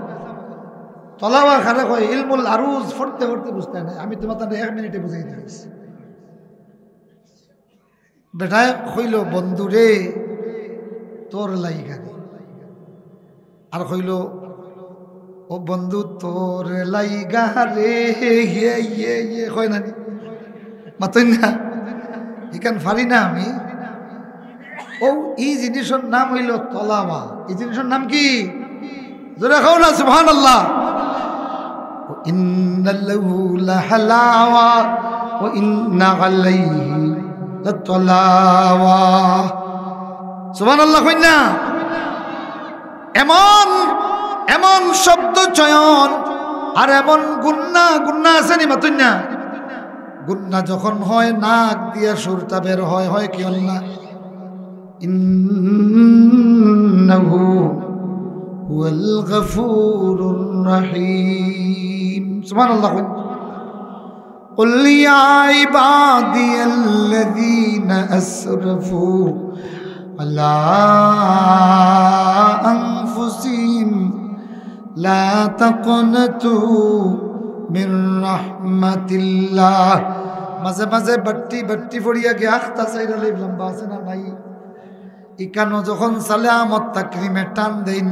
তলাওয়া খারে কয় ইলমুল আরুজ পড়তে পড়তে বুঝতে নাই। আমি তোমার তাহলে 1 মিনিটে বুঝাই দিয়েছি। বেটায় কইল বন্ধু রে তোর লাইগানি, আর কইল ও বন্ধু তোর লাইগা রে কয় না মাতই না, এখান ফারি না আমি। ও এই জিনিসের নাম হইল তলাওয়া। এই জিনিসের নাম কি? জোরে খাও না সুবহানাল্লাহ। ইন্নাল্লাহু লাহালাওয়া ওয়া ইন্না আলাইহি লাতালাওয়া। সুবহানাল্লাহ কইনা। এমন এমন শব্দ চয়ন আর এমন গুন্না আছে নি মাতুন না? গুন্না যখন হয় নাক দিয়া সুরটা বের হয় কি না? ইন্নাহু হুয়াল গফুরুর রহিম। সুবহানাল্লাহ। قل يا عبادي الذين أسرفوا على أنفسهم لا تقنطوا من رحمة الله। মাঝে মাঝে বাট্টি পড়িয়া গে আখতা সাইরা লই লম্বা আছে না নাই? ইকানো যখন সালে আহমদ তাকরিমে টান দেন,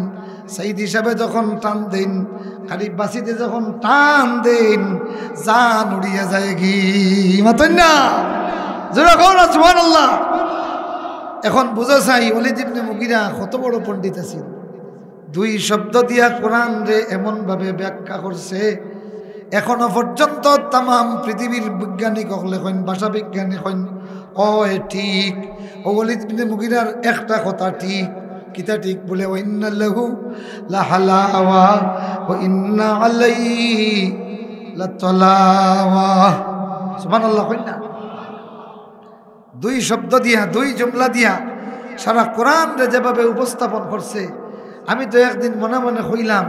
সাইদ হিসাবে যখন টান দেন, গরিব বাসিতে যখন টান দেন, জান উড়িয়া যায় গি মাতন না? জোরে কও না সুবহানাল্লাহ। এখন বুঝা চাই ওয়ালিদ ইবনে মুগিরা কত বড় পণ্ডিত আছেন। 2 শব্দ দিয়া কোরআন রে এমন ভাবে ব্যাখ্যা করছে, এখনো পর্যন্ত তাম পৃথিবীর বিজ্ঞানী কখলে কইন, ভাষা বিজ্ঞানী কইন কয় ঠিক ও ওয়ালিদ ইবনে মুগিরার একটা কথা ঠিক। কিতা ঠিক বলে? ওয়াইন্নাল্লাহু লাহালাওয়া ওয়া ইন্না আলাইহি লাতালাওয়া। সুবহানাল্লাহ কইনা। 2 শব্দ দিয়া 2 জুমলা দিয়া সারা কোরআন রে যেভাবে উপস্থাপন করছে, আমি তো একদিন মনে মনে কইলাম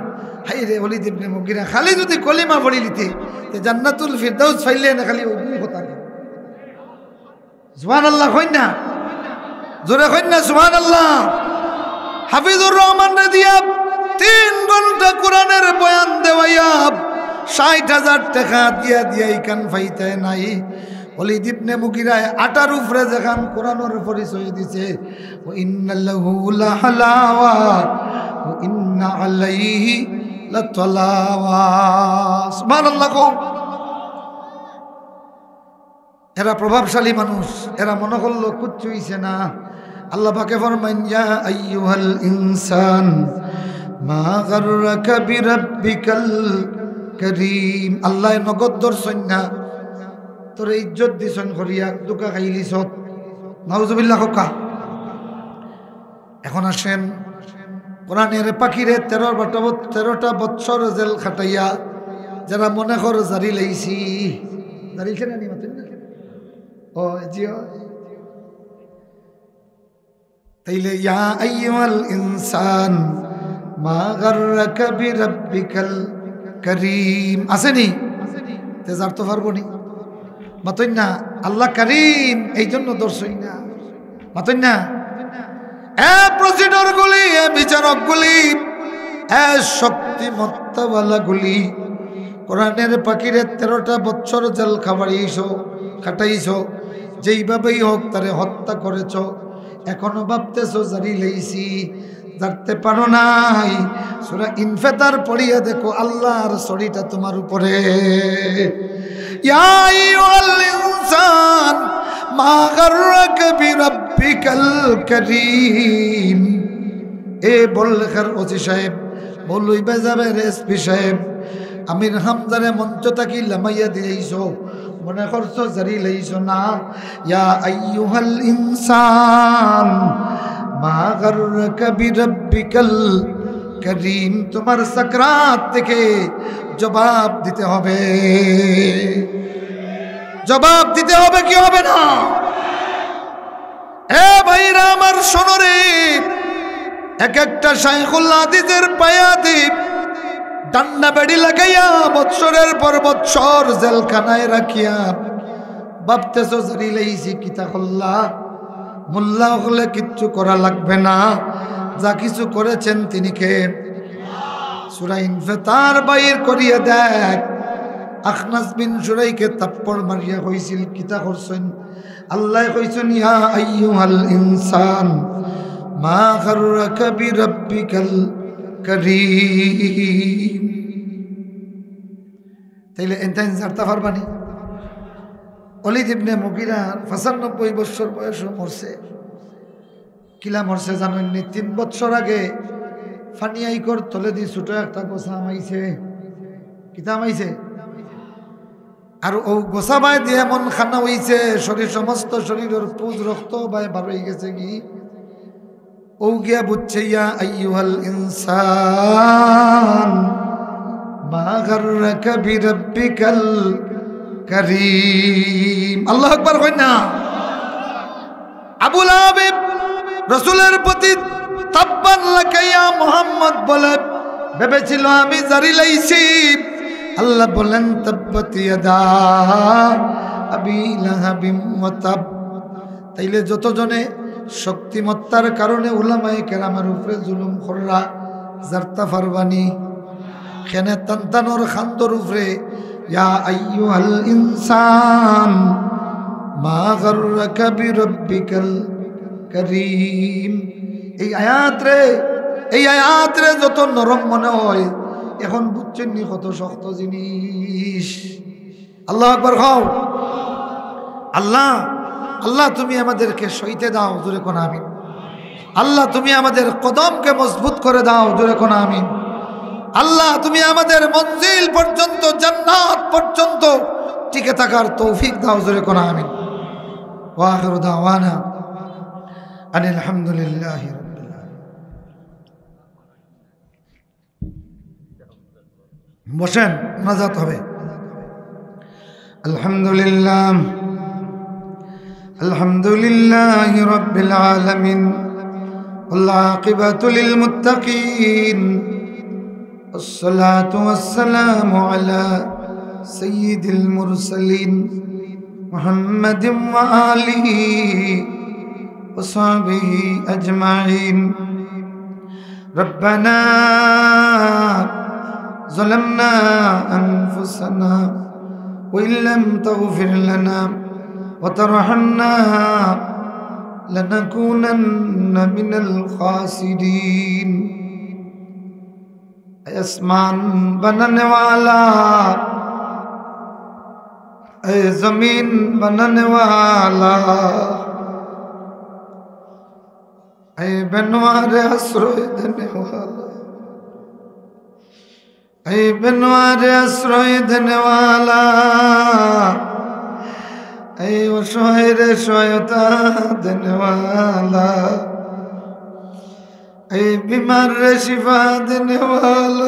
হাই রে ওয়ালিদ ইবনে মুগিরা খালি যদি কলিমা পড়ি লিতে তে জান্নাতুল ফিরদাউস ফাইলে না খালি ওই কথা সুবহানাল্লাহ কই না জোরে কই না সুবহানাল্লাহ হাফিজুর রহমান রে দিয়া 3 ঘন্টা কোরআনের বয়ান দেওয়াইয়া ৬০,০০০ টাকা দিয়া কান ফাইতে নাই ওয়ালিদ ইবনে মুগিরা আটার উপরে যখন কোরআনের পরিচয় দিছে ওয়া ইন্নাল্লাহু লাহালাওয়া ওয়া ইন্না আলাইহি লাতালাওয়া সুবহানাল্লাহ। এরা প্রভাবশালী মানুষ, এরা মনে করলো কিচ্ছু হইছে না। আল্লাহ পাকে ফরমাইন ইয়া আইয়ুহাল ইনসান মা গাররাকা বিরাব্বিকাল করিম। আল্লাহ নগদ দর্শন না তোর ইজ্জত দিছন করিয়া দুকা খাইলিছ নাউজুবিল্লাহ কা। এখন আসেন কোরআনের পাখিরে 13টা বছর জেল খাটাইয়া যারা মনে কর জারি লাইছি জারিছে না নি মাতেন না ও জিও তাইলে ইয়া আইয়ুহাল ইনসান মা গাররাকা বিরাব্বিকাল করিম আসেনি তে যার তো পারবো নি মাতই না আল্লাহ করিম এই জন্য দর্শই না মাতই না এ প্রসিডর গুলি এ বিচারক গুলি এ শক্তিমত্তাওয়ালা গুলি কোরআনের পাখিরে 13টা বছর জেল খাটাইছো যেইভাবেই হোক তারে হত্যা করেছ এখনো ভাবতেছো জারি লাইছি জানতে পারো নাই সূরা ইনফিতার পড়িয়া দেখো আল্লাহর ছড়িটা তোমার উপরে ইয়া আইয়ুহাল ইনসান মা গাররাকা বিরাব্বিকাল করিম। এ বললেখার ওসি সাহেব মৌলভী বাজারের এসপি সাহেব আমির হামজারে মঞ্চ থাকি লামাইয়া দিয়েছো মনে করছো জারি লাইছো না। ইয়া আইয়ুহাল ইনসান মা গাররাকা বিরাব্বিকাল করিম। তোমার সাকরাত থেকে জবাব দিতে হবে, জবাব দিতে হবে কি হবে না? এ ভাইরা আমার শোনো রে, এক একটা শাইখুল হাদিসের পায়াদীপ ডান্ডা বেড়ি লাগাইয়া বৎসরের পর বৎসর জেলখানায় রাখিয়া ভাবতেছো জারি লাইছি কিতা করলা মোল্লা হলে কিচ্ছু করা লাগবে না, যা কিছু করেছেন তিনি কে? সূরা ইনফিতার বাইর করিয়া দেখ আখনাস বিন শুরাইকে থাপ্পড় মারিয়া কইছিল কিতা করছেন? আল্লাহ কইছেন ইয়া আইয়ুহাল ইনসান মা গাররাকা বিরাব্বিকাল করিম। তাইলে এনতাইন জারতা পারবানি। ওয়ালিদ ইবনে মুগিরা 95 বছর বয়সে মরছে। কিলা মরছে জানেন নি? 3 বছর আগে ফানিয়াইকর তলে দি ছোট একটা গোসা মাইছে। কিতা মাইছে? আর ও গোসা বাই দিয়ে এমন খানা হইছে শরীর সমস্ত শরীরের পুজ রক্ত বাই বার হয়ে গেছে কি ও গিয়া বুঝছে ইয়া আইয়ুহাল ইনসান মা গাররাকা বিরাব্বিকাল করিম। আল্লাহু আকবার কই না? আবু লাহাব রাসূলের প্রতি তাব্বান লাকা ইয়া মুহাম্মদ বলে ভেবেছিল আমি জারি লাইছি। আল্লাহ বলেন তাব্বাত ইয়াদা আবি লাহাবিম ওয়া তাব। তাইলে যতজনে শক্তিমত্তার কারণে উলামায়ে কেরামের উপরে জুলুম কররা জারতা ফারবানি খেনে তান্তানোর খান্দর উপরে ইয়া আইয়ুহাল ইনসান মা গাররাকা বিরাব্বিকাল করিম। এই আয়াত রে যত নরম মনে হয় এখন বুঝছেন নি কত শক্ত জিনিস। আল্লাহু আকবার খাও। আল্লাহ আল্লাহ তুমি আমাদেরকে সইতে দাও, জোরে কোন আমিন। আল্লাহ তুমি আমাদের কদমকে মজবুত করে দাও, জোরে কোন আমিন। আল্লাহ তুমি আমাদের মঞ্জিল পর্যন্ত জান্নাত পর্যন্ত টিকে থাকার তৌফিক দাও, জোরে কোন আমিন। ওয়া আখিরু দাওয়ানা আনিল হামদুলিল্লাহি রাব্বিল আলামিন। বসেন, নাজাত হবে। আলহামদুলিল্লাহ আলহামদুলিল্লাহি রাব্বিল আলামিন ওয়াল আকিবাতু লিল মুত্তাকিন والصلاة والسلام على سيد المرسلين محمد وآله وصحبه أجمعين ربنا ظلمنا أنفسنا وإن لم تغفر لنا وترحمنا لنكونن من الخاسرين आसमान बनाने वाला ऐ जमीन बनाने वाला ऐ बनवारे आश्रय देने वाला ऐ बनवारे आश्रय देने वाला ऐ असहाय सहायता देने वाला ऐ बीमार रे शिफा देने वाला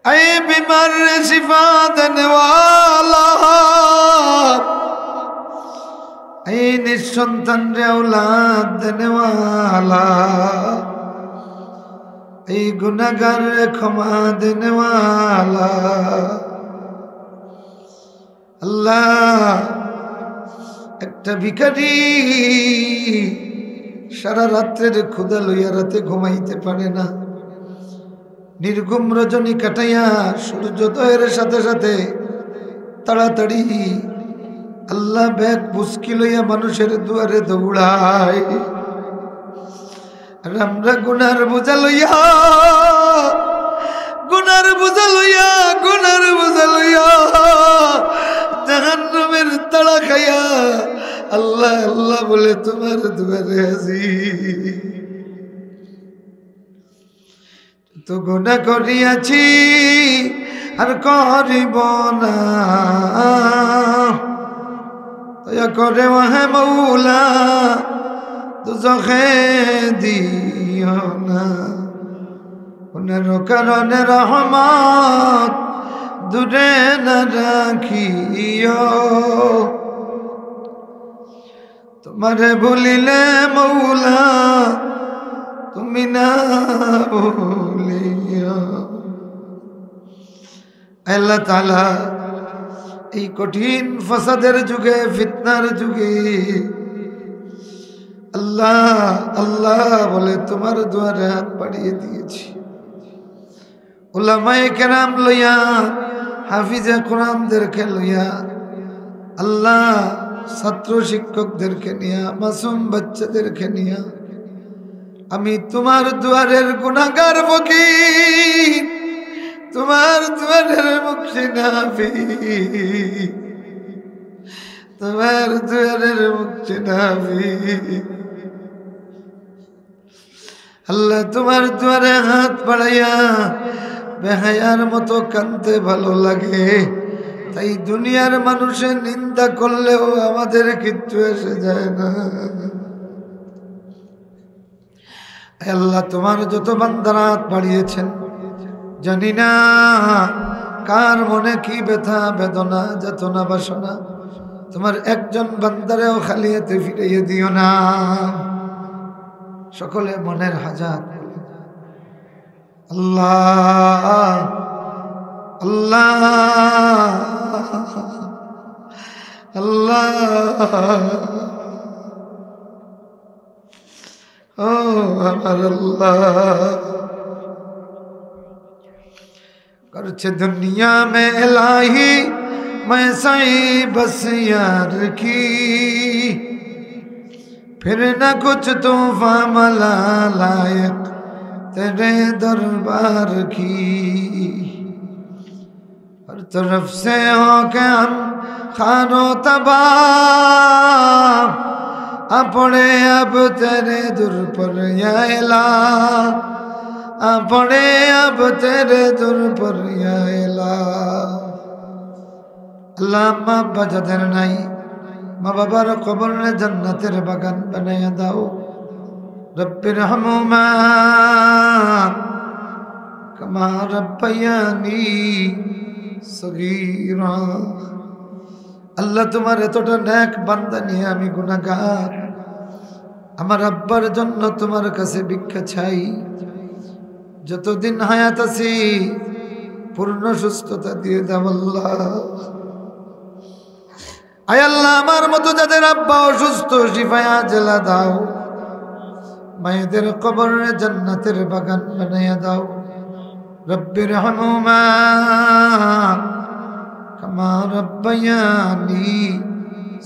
ऐ बीमार रे शिफा देने वाला ऐ निसंतान रे औलाद देने वाला ऐ गुनाहगार रे क्षमा देने वाला अल्लाह एक भिखारी সারা রাত্রের ক্ষুধা লইয়া রাতে ঘুমাইতে পারে না নির্ঘুম রজনী কাটাইয়া সূর্যোদয়ের সাথে সাথে তাড়াতাড়ি আল্লাহ ব্যাগ বুসকি লইয়া মানুষের দুয়ারে দৌড়ায় আর আমরা গুনার বোঝা লইয়া জাহান্নামের তাড়া খাইয়া আল্লাহ আল্লাহ বলে তোমার দুয়ারে হাজির তো গুনাহ করিয়াছি আর করিব না দয়া করে ওহে মৌলা দুজখে দিও না গুনার কারণে রহমত দূরে না রাখিও तुम्हारे भूलिले मौला তুমি না ভুলিও আল্লাহ তাআলা এই কঠিন ফাসাদের যুগে ফিতনার যুগে আল্লাহ আল্লাহ বলে তোমার দুয়ারে হাত বাড়িয়ে দিয়েছি উলামায়ে কেরাম লইয়া হাফিজে কোরআনদেরকে লইয়া আল্লাহ ছাত্র শিক্ষকদেরকে নিয়ে মাসুম বাচ্চাদেরকে নিয়ে আমি তোমার দুয়ারের গুনাহগার ফকির তোমার দুয়ারের মুক্তিনাফি তোমার দুয়ারের মুক্তিনাফি আল্লাহ তোমার দুয়ারে হাত বাড়াইয়া বেহায়ার মতো কাঁদতে ভালো লাগে তাই দুনিয়ার মানুষের নিন্দা করলেও আমাদের কিচ্ছু এসে যায় না আল্লাহ তোমার যত বান্দারা হাত বাড়িয়েছেন জানি না কার মনে কি ব্যথা বেদনা যাতনা বাসনা তোমার একজন বান্দারেও খালি হাতে ফিরিয়ে দিও না সকলে মনের হাজাত আল্লাহ আল্লাহ আল্লাহ ও আমার আল্লাহ करछे दुनिया में इलाही मैं सही बस यार की फिर न कुछ तूफा मला लायक तेरे दरबार की हर तरफ से हो के हम खानो तबाह अपने अब तेरे दर पर या इला अपने अब तेरे दर पर या इला अल्लाह माँ बजादर नहीं माँ बाबार कबर ने जन्नतेर बागान बनाया दाओ रब्बिर रहमुमा कमा रब्बयानी सगीरा अल्लाह तुम्हार एतटा नेक बांदा निये आमी गुनाहगार आमार अब्बार जन्य तुम्हार काछे भिक्षा चाई যতদিন হায়াত আছি পূর্ণ সুস্থতা দিয়ে দাও আল্লাহ। আয় আল্লাহ, আমার মতো যাদের আব্বা অসুস্থ শিফায়া জেলা দাও, মায়েদের কবরে জান্নাতের বাগান বানাইয়া দাও। রব্বির রহমুমা কামা রব্বায়ানি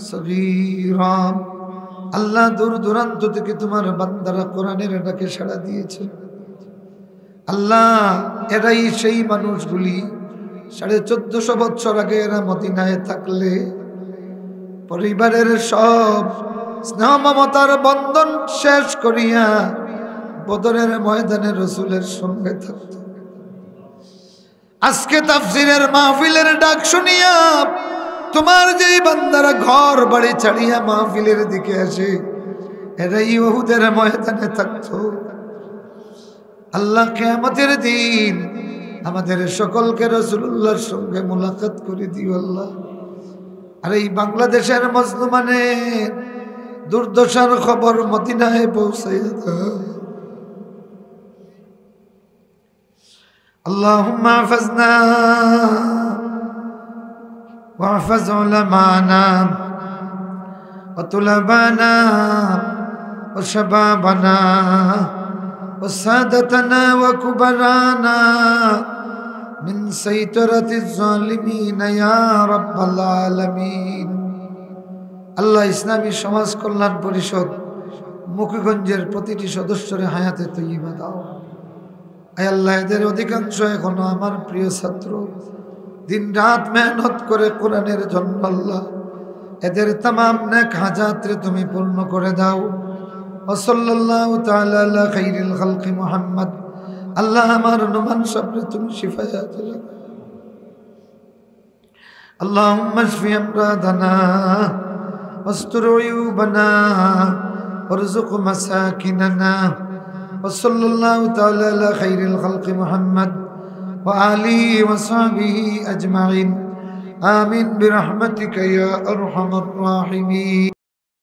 সগীরা। আল্লাহ, দূর দূরান্ত থেকে তোমার বান্দারা কোরআনের ডাকে সাড়া দিয়েছে। আল্লাহ, এরাই সেই মানুষগুলি 1450 বছর আগে এরা মদিনায় থাকলে পরিবারের সব স্নেহ মমতার বন্ধন শেষ করিয়া বদরের ময়দানে রাসূলের সঙ্গে থাকত। আজকে তাফসীরের মাহফিলের ডাক শুনিয়া তোমার যেই বান্দারা ঘর বাড়ি ছাড়িয়া মাহফিলের দিকে আসে, এরাই উহুদের ময়দানে থাকত। আল্লাহ, কিয়ামতের দিন আমাদের সকলকে রাসূলুল্লাহর সঙ্গে মুলাকাত করে দিও আল্লাহ। আর এই বাংলাদেশের মজলুমানের দুর্দশার খবর মদিনায় পৌঁছাইয়া দাও। আল্লাহুম্মা হাফিজনা واحفظ علماءنا وطلبانا وشبابنا وسادتنا وكبرانا من سيطرة الظالمين يا رب العالمين। আল্লাহ, ইসলামী সমাজ কল্যাণ পরিষদ মুখিগঞ্জের প্রতিটি সদস্যের হায়াতে তৈয়বা দাও। আয় আল্লাহ, এদের অধিকাংশ এখনো আমার প্রিয় ছাত্র, দিন রাত মেহনত করে কোরআনের জন্য। আল্লাহ, এদের तमाम নেক হাজাতে তুমি পূর্ণ করে দাও। ওয়াসাল্লাল্লাহু তাআলা আলা খাইরিল খালকি মুহাম্মদ। আল্লাহ, আমার নুমান সাবরে তুমি শিফায়াত দাও। আল্লাহুম্মা শফি আমরাদানা ওয়াস্তুর উয়ুবানা ওয়ারযুক মাসাকিনানা। ওয়াসাল্লাল্লাহু তাআলা আলা খাইরিল খালকি মুহাম্মদ وآله وصحبه أجمعين آمين برحمتك يا أرحم الراحمين।